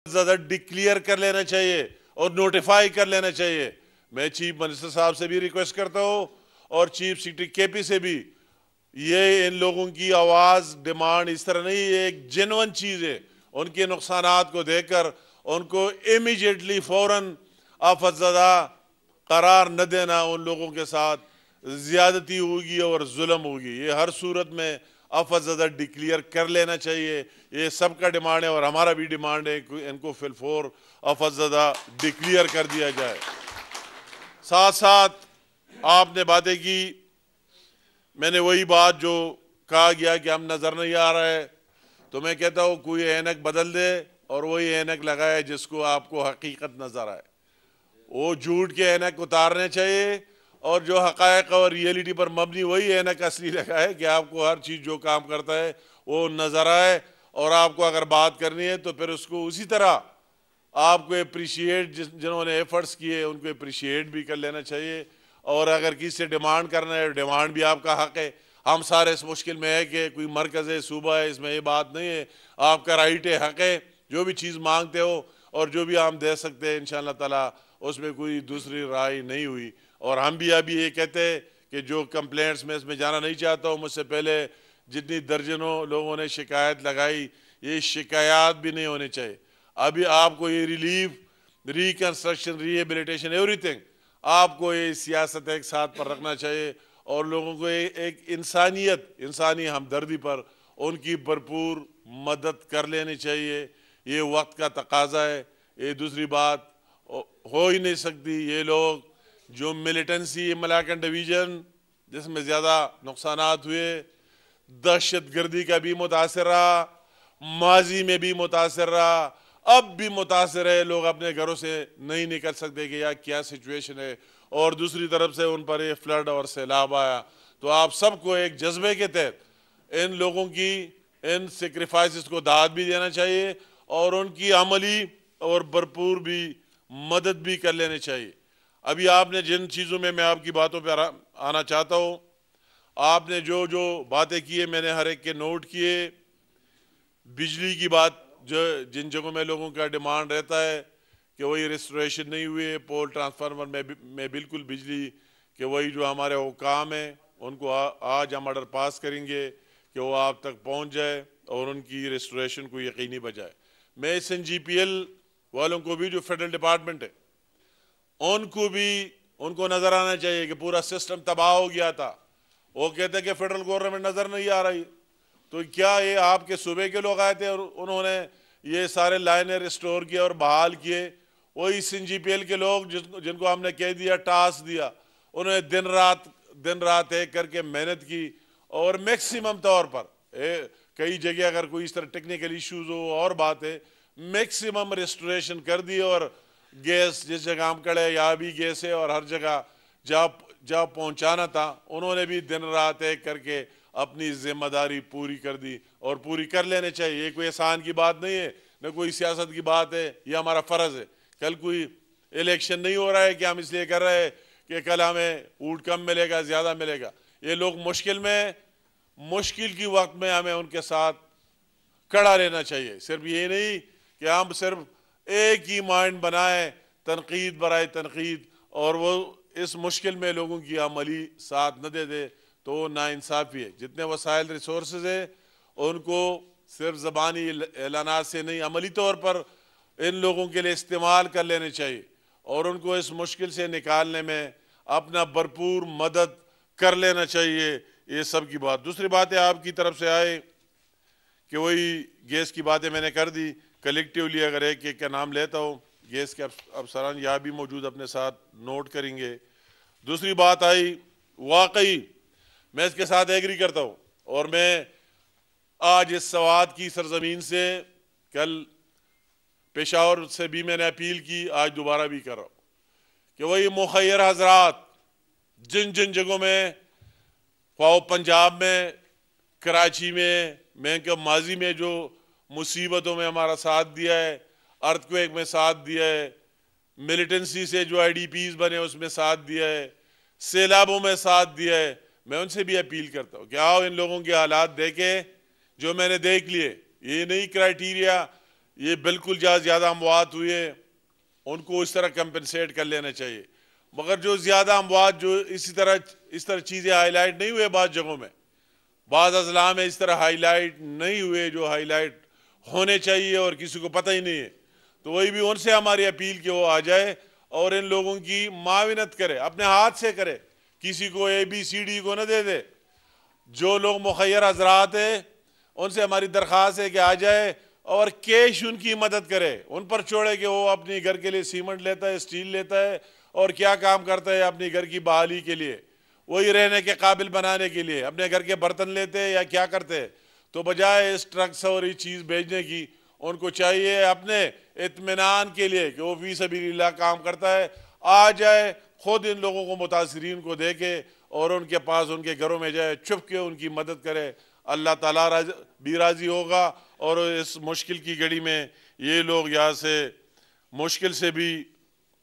زیادہ ڈکلیئر کر لینا چاہیے اور نوٹیفائی کر لینا چاہیے. میں چیف منسٹر صاحب سے بھی ریکویسٹ کرتا ہوں اور چیف سیکرٹری کے پی سے بھی. یہ ان لوگوں کی آواز ڈیمانڈ اس طرح نہیں, یہ ایک جینون چیز ہے. ان کے نقصانات کو دیکھ کر ان کو امیجیٹلی فوراً آفت زدہ قرار نہ دینا. ان لوگوں کے ساتھ زیادتی ہوگی اور ظلم ہوگی. یہ ہر صورت میں آفت زدہ ڈکلیئر کر لینا چاہیے. یہ سب کا ڈیمانڈ ہے اور ہمارا بھی ڈیمانڈ ہے کہ ان کو فل فور آفت زدہ ڈکلیئر کر دیا جائے. ساتھ ساتھ آپ نے باتیں کی, میں نے وہی بات جو کہا گیا کہ ہم نظر نہیں آ رہا ہے, تو میں کہتا ہوں کوئی اینک بدل دے اور وہی اینک لگائے جس کو آپ کو حقیقت نظر آئے. وہ جھوٹ کے اینک اتارنے چاہیے اور جو حقائق اور ریئلٹی پر مبنی وہی اینک اصلی لگائے کہ آپ کو ہر چیز جو کام کرتا ہے وہ نظر آئے. اور آپ کو اگر بات کرنی ہے تو پھر اس کو اسی طرح آپ کو اپریشیٹ, جنہوں نے ایفرٹس کیے ان کو اپریشیٹ بھی کر لینا چاہیے. اور اگر کسی سے ڈیمانڈ کرنا ہے, ڈیمانڈ بھی آپ کا حق ہے. ہم سارے اس مشکل میں ہے کہ کوئی مرکز ہے, صوبہ ہے, اس میں یہ بات نہیں ہے. آپ کا رائٹ ہے, حق ہے, جو بھی چیز مانگتے ہو اور جو بھی ہم دے سکتے ہیں انشاءاللہ تعالی اس میں کوئی دوسری رائے نہیں ہوئی. اور ہم بھی ابھی یہ کہتے ہیں کہ جو کمپلینٹس میں اس میں جانا نہیں چاہتا ہوں, مجھ سے پہلے جتنی درجنوں لوگوں نے شکایت لگائی, یہ شکایات بھی نہیں ہونے چاہیے. ابھی آپ کو یہ relief, reconstruction, rehabilitation, every thing آپ کو یہ سیاست ایک ساتھ پر رکھنا چاہیے اور لوگوں کو ایک انسانیت, انسانی ہمدردی پر ان کی بھرپور مدد کر لینی چاہیے. یہ وقت کا تقاضا ہے. یہ دوسری بات ہو ہی نہیں سکتی. یہ لوگ جو ملیٹنسی ملاکن ڈویژن جس میں زیادہ نقصانات ہوئے, دہشت گردی کا بھی متاثر رہا, ماضی میں بھی متاثر رہا, اب بھی متاثر ہے. لوگ اپنے گھروں سے نہیں نکل سکتے کہ یار کیا سچویشن ہے. اور دوسری طرف سے ان پر یہ فلڈ اور سیلاب آیا. تو آپ سب کو ایک جذبے کے تحت ان لوگوں کی ان سیکریفائسز کو داد بھی دینا چاہیے اور ان کی عملی اور بھرپور بھی مدد بھی کر لینے چاہیے. ابھی آپ نے جن چیزوں میں آپ کی باتوں پہ آنا چاہتا ہوں, آپ نے جو جو باتیں کی میں نے ہر ایک کے نوٹ کیے. بجلی کی بات, جو جن جگہوں میں لوگوں کا ڈیمانڈ رہتا ہے کہ وہی ریسٹوریشن نہیں ہوئے, پول ٹرانسفارمر میں بالکل بجلی کہ وہی جو ہمارے حکام ہیں ان کو آج ہم آرڈر پاس کریں گے کہ وہ آپ تک پہنچ جائے اور ان کی ریسٹوریشن کو یقینی بجائے. میں اس این جی پی ایل والوں کو بھی, جو فیڈرل ڈپارٹمنٹ ہے, ان کو نظر آنا چاہیے کہ پورا سسٹم تباہ ہو گیا تھا. وہ کہتے ہیں کہ فیڈرل گورنمنٹ نظر نہیں آ رہی. تو کیا یہ آپ کے صوبے کے لوگ آئے تھے اور انہوں نے یہ سارے لائنیں ریسٹور کیے اور بحال کیے؟ وہی این جی پی ایل کے لوگ جن کو ہم نے کہہ دیا, ٹاسک دیا, انہوں نے دن رات ایک کر کے محنت کی اور میکسیمم طور پر کئی جگہ اگر کوئی اس طرح ٹیکنیکل ایشوز ہو اور بات ہے, میکسیمم ریسٹوریشن کر دی. اور گیس جس جگہ ہم کڑے یہاں بھی گیس ہے اور ہر جگہ جہاں پہنچانا تھا انہوں نے بھی دن رات ایک کر کے اپنی ذمہ داری پوری کر دی اور پوری کر لینے چاہیے. یہ کوئی احسان کی بات نہیں ہے, نہ کوئی سیاست کی بات ہے, یہ ہمارا فرض ہے. کل کوئی الیکشن نہیں ہو رہا ہے کہ ہم اس لیے کر رہے ہیں کہ کل ہمیں اونٹ کم ملے گا, زیادہ ملے گا. یہ لوگ مشکل کی وقت میں ہمیں ان کے ساتھ کھڑا رہنا چاہیے. صرف یہ نہیں کہ ہم صرف ایک ہی مائنڈ بنائیں تنقید برائے تنقید اور وہ اس مشکل میں لوگوں کی عملی ساتھ نہ دے تو ناانصافی ہے. جتنے وسائل ریسورسز ہیں ان کو صرف زبانی اعلانات سے نہیں, عملی طور پر ان لوگوں کے لیے استعمال کر لینے چاہیے اور ان کو اس مشکل سے نکالنے میں اپنا بھرپور مدد کر لینا چاہیے. یہ سب کی بات. دوسری بات ہے آپ کی طرف سے آئے کہ وہی گیس کی باتیں میں نے کر دی. کلیکٹیولی اگر ایک کا نام لیتا ہوں, گیس کے افسران یہاں بھی موجود اپنے ساتھ نوٹ کریں گے. دوسری بات آئی, واقعی میں اس کے ساتھ ایگری کرتا ہوں اور میں آج اس سوات کی سرزمین سے, کل پشاور سے بھی میں نے اپیل کی, آج دوبارہ بھی کر رہا ہوں کہ وہی مخیر حضرات جن جگہوں میں خواہ پنجاب میں, کراچی میں کہ ماضی میں جو مصیبتوں میں ہمارا ساتھ دیا ہے, ارتھکویک میں ساتھ دیا ہے, ملیٹنسی سے جو آئی ڈی پیز بنے اس میں ساتھ دیا ہے, سیلابوں میں ساتھ دیا ہے, میں ان سے بھی اپیل کرتا ہوں کہ آؤ ان لوگوں کے حالات دیکھیں جو میں نے دیکھ لیے. یہ نہیں کرائیٹیریا, یہ بالکل زیادہ اموات ہوئے ان کو اس طرح کمپنسیٹ کر لینا چاہیے، مگر جو زیادہ اموات جو اس طرح چیزیں ہائی لائٹ نہیں ہوئے بعض جگہوں میں، بعض اضلاع میں اس طرح ہائی لائٹ نہیں ہوئے جو ہائی لائٹ ہونے چاہیے اور کسی کو پتہ ہی نہیں ہے، تو وہی بھی ان سے ہماری اپیل کہ وہ آ جائے اور ان لوگوں کی معاونت کرے، اپنے ہاتھ سے کرے، کسی کو ABCD کو نہ دے دے۔ جو لوگ مخیر حضرات ہیں ان سے ہماری درخواست ہے کہ آ جائے اور کیش ان کی مدد کرے، ان پر چھوڑے کہ وہ اپنی گھر کے لیے سیمنٹ لیتا ہے، اسٹیل لیتا ہے اور کیا کام کرتا ہے اپنی گھر کی بحالی کے لیے، وہی رہنے کے قابل بنانے کے لیے اپنے گھر کے برتن لیتے یا کیا کرتے، تو بجائے اس ٹرکس اور یہ چیز بھیجنے کی ان کو چاہیے اپنے اطمینان کے لیے کہ وہ فی سبیل اللہ کام کرتا ہے، آ جائے خود ان لوگوں کو متاثرین کو دیکھے اور ان کے پاس ان کے گھروں میں جائے، چھپ کے ان کی مدد کرے، اللہ تعالیٰ بھی راضی ہوگا اور اس مشکل کی گھڑی میں یہ لوگ یہاں سے مشکل سے بھی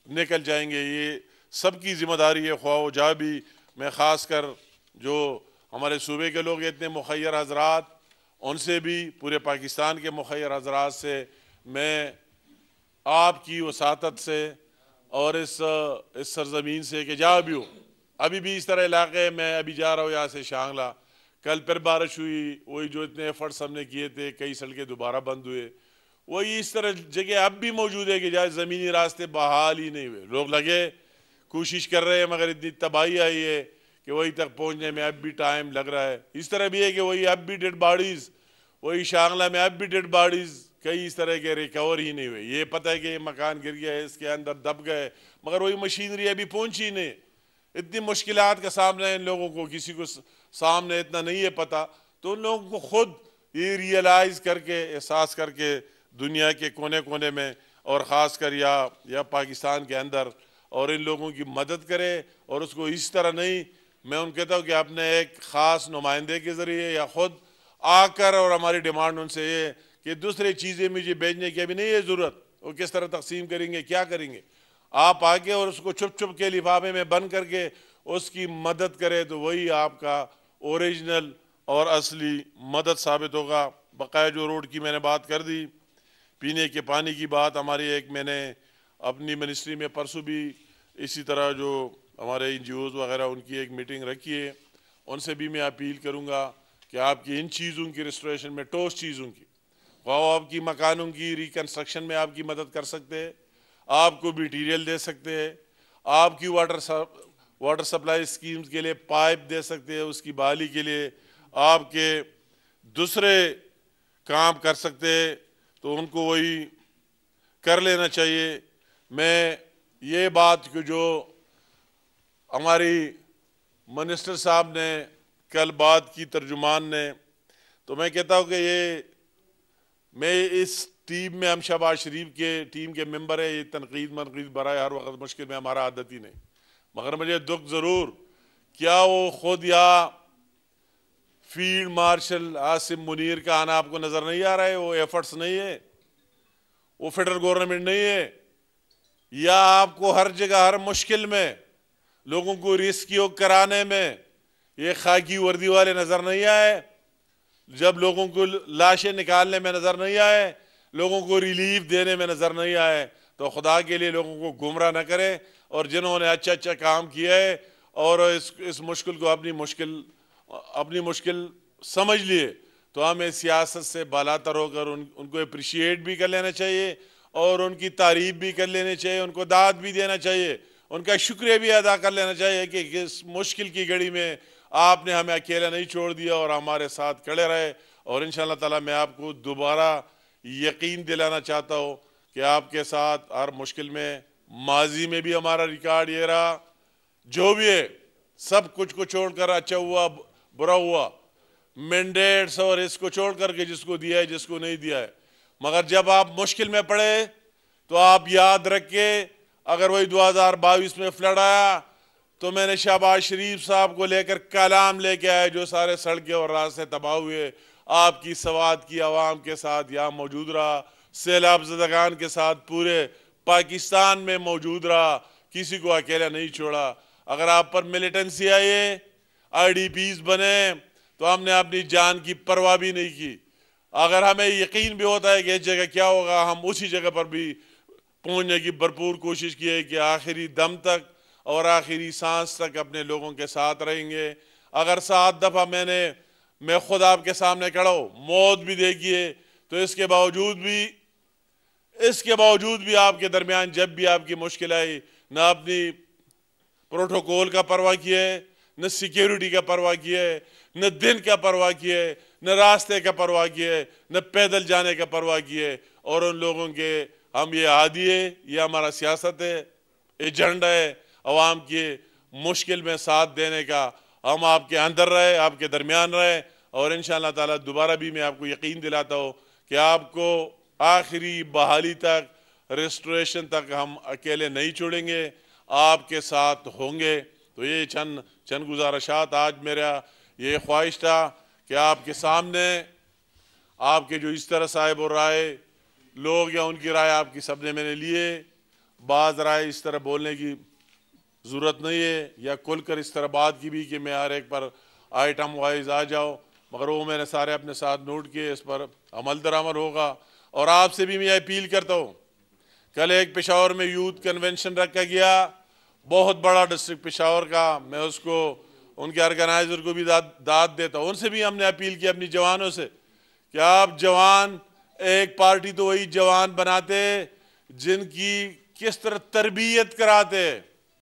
نکل جائیں گے۔ یہ سب کی ذمہ داری ہے، خواہ و جا بھی، میں خاص کر جو ہمارے صوبے کے لوگ اتنے مخیر حضرات ان سے بھی، پورے پاکستان کے مخیر حضرات سے میں آپ کی وساطت سے اور اس سرزمین سے کہ جہاں بھی ہو، ابھی بھی اس طرح علاقے میں ابھی جا رہا ہوں یہاں سے شانگلہ، کل پھر بارش ہوئی، وہی جو اتنے ایفرٹس ہم نے کیے تھے، کئی سڑکیں دوبارہ بند ہوئے، وہی اس طرح جگہ اب بھی موجود ہے کہ جہاں زمینی راستے بحال ہی نہیں ہوئے، لوگ لگے کوشش کر رہے ہیں مگر اتنی تباہی آئی ہے کہ وہی تک پہنچنے میں اب بھی ٹائم لگ رہا ہے۔ اس طرح بھی ہے کہ وہی اب بھی ڈیڈ باڈیز، وہی شانگلہ میں اب بھی ڈیڈ باڈیز کئی اس طرح کے ریکور ہی نہیں ہوئے، یہ پتہ ہے کہ یہ مکان گر گیا ہے، اس کے اندر دب گئے، مگر وہی مشینری ابھی پہنچی نہیں۔ اتنی مشکلات کا سامنا ہے ان لوگوں کو، کسی کو سامنے اتنا نہیں ہے پتہ، تو ان لوگوں کو خود یہ ریئلائز کر کے، احساس کر کے دنیا کے کونے کونے میں اور خاص کر یا پاکستان کے اندر اور ان لوگوں کی مدد کرے، اور اس کو اس طرح نہیں، میں ان کہتا ہوں کہ اپنے ایک خاص نمائندے کے ذریعے یا خود آ کر، اور ہماری ڈیمانڈ ان سے یہ کہ دوسری چیزیں مجھے بھیجنے کی ابھی نہیں ہے ضرورت، وہ کس طرح تقسیم کریں گے، کیا کریں گے، آپ آگے اور اس کو چھپ چھپ کے لفافے میں بند کر کے اس کی مدد کرے، تو وہی آپ کا اوریجنل اور اصلی مدد ثابت ہوگا۔ بقایا جو روڈ کی میں نے بات کر دی، پینے کے پانی کی بات ہماری ایک میں نے اپنی منسٹری میں پرسوں بھی اسی طرح جو ہمارے NGOs وغیرہ ان کی ایک میٹنگ رکھی ہے، ان سے بھی میں اپیل کروں گا کہ آپ کی ان چیزوں کی ریسٹوریشن میں، ٹوس چیزوں کی، وہ آپ کی مکانوں کی ریکنسٹرکشن میں آپ کی مدد کر سکتے ہیں، آپ کو میٹیریل دے سکتے ہیں، آپ کی واٹر سپلائی اسکیمز کے لیے پائپ دے سکتے ہیں، اس کی بحالی کے لیے آپ کے دوسرے کام کر سکتے ہیں، تو ان کو وہی کر لینا چاہیے۔ میں یہ بات کہ جو ہماری منسٹر صاحب نے کل بات کی، ترجمان نے، تو میں کہتا ہوں کہ میں اس ٹیم میں، ہم شہباز شریف کے ٹیم کے ممبر ہیں، یہ تنقید منقید برائے ہر وقت مشکل میں ہمارا عادت ہی نہیں، مگر مجھے دکھ ضرور، کیا وہ خود یا فیلڈ مارشل عاصم منیر کا آنا آپ کو نظر نہیں آ رہا ہے؟ وہ ایفرٹس نہیں ہے، وہ فیڈرل گورنمنٹ نہیں ہے، یا آپ کو ہر جگہ ہر مشکل میں لوگوں کو ریسکیو کرانے میں یہ خاکی وردی والے نظر نہیں آئے، جب لوگوں کو لاشیں نکالنے میں نظر نہیں آئے، لوگوں کو ریلیف دینے میں نظر نہیں آئے، تو خدا کے لیے لوگوں کو گمراہ نہ کریں، اور جنہوں نے اچھا کام کیا ہے اور اس مشکل کو اپنی مشکل سمجھ لیے، تو ہمیں سیاست سے بالاتر ہو کر ان کو اپریشیٹ بھی کر لینا چاہیے اور ان کی تعریف بھی کر لینی چاہیے، ان کو داد بھی دینا چاہیے، ان کا شکریہ بھی ادا کر لینا چاہیے کہ اس مشکل کی گھڑی میں آپ نے ہمیں اکیلا نہیں چھوڑ دیا اور ہمارے ساتھ کھڑے رہے۔ اور انشاءاللہ تعالی میں آپ کو دوبارہ یقین دلانا چاہتا ہوں کہ آپ کے ساتھ ہر مشکل میں، ماضی میں بھی ہمارا ریکارڈ یہ رہا، جو بھی ہے سب کچھ کو چھوڑ کر، اچھا ہوا برا ہوا، مینڈیٹس اور اس کو چھوڑ کر کے جس کو دیا ہے جس کو نہیں دیا ہے، مگر جب آپ مشکل میں پڑے تو آپ یاد رکھیں، اگر وہی 2022 میں فلڈ آیا تو میں نے شہباز شریف صاحب کو لے کر کلام لے کے آئے، جو سارے سڑکیں اور راستے تباہ ہوئے، آپ کی سوات کی عوام کے ساتھ یہاں موجود رہا، سیلاب زدگان کے ساتھ پورے پاکستان میں موجود رہا، کسی کو اکیلا نہیں چھوڑا۔ اگر آپ پر ملیٹنسی آئے، IDPs بنے، تو ہم نے اپنی جان کی پرواہ بھی نہیں کی، اگر ہمیں یقین بھی ہوتا ہے کہ اس جگہ کیا ہوگا، ہم اسی جگہ پر بھی پہنچنے کی بھرپور کوشش کیے کہ آخری دم تک اور آخری سانس تک اپنے لوگوں کے ساتھ رہیں گے۔ اگر 7 دفعہ میں خود آپ کے سامنے کھڑا ہوں، موت بھی دیکھیے، تو اس کے باوجود بھی آپ کے درمیان جب بھی آپ کی مشکل آئی، نہ اپنی پروٹوکول کا پرواہ کیے، نہ سیکیورٹی کا پرواہ کیے، نہ دن کا پرواہ کیے، نہ راستے کا پرواہ کیے، نہ پیدل جانے کا پرواہ کیے، اور ان لوگوں کے ہم یہ عادی ہے، یہ ہمارا سیاست ہے، ایجنڈا ہے عوام کی مشکل میں ساتھ دینے کا۔ ہم آپ کے اندر رہے، آپ کے درمیان رہے، اور انشاءاللہ تعالیٰ دوبارہ بھی میں آپ کو یقین دلاتا ہوں کہ آپ کو آخری بحالی تک، ریسٹوریشن تک ہم اکیلے نہیں چھوڑیں گے، آپ کے ساتھ ہوں گے۔ تو یہ چند گزارشات آج میرا یہ خواہش تھا کہ آپ کے سامنے آپ کے جو اس طرح صاحب اور رائے لوگ یا ان کی رائے آپ کی سب نے میں نے لیے، بعض رائے اس طرح بولنے کی ضرورت نہیں ہے یا کھل کر اس طرح بات کی بھی کہ میں ہر ایک پر آئٹم وائز آ جاؤ، مگر وہ میں نے سارے اپنے ساتھ نوٹ کیے، اس پر عمل درآمد ہوگا۔ اور آپ سے بھی میں اپیل کرتا ہوں، کل ایک پشاور میں یوتھ کنونشن رکھا گیا، بہت بڑا ڈسٹرکٹ پشاور کا، میں اس کو ان کے آرگنائزر کو بھی داد دیتا ہوں، ان سے بھی ہم نے اپیل کی اپنی جوانوں سے کہ آپ جوان، ایک پارٹی تو وہی جوان بناتے جن کی کس طرح تربیت کراتے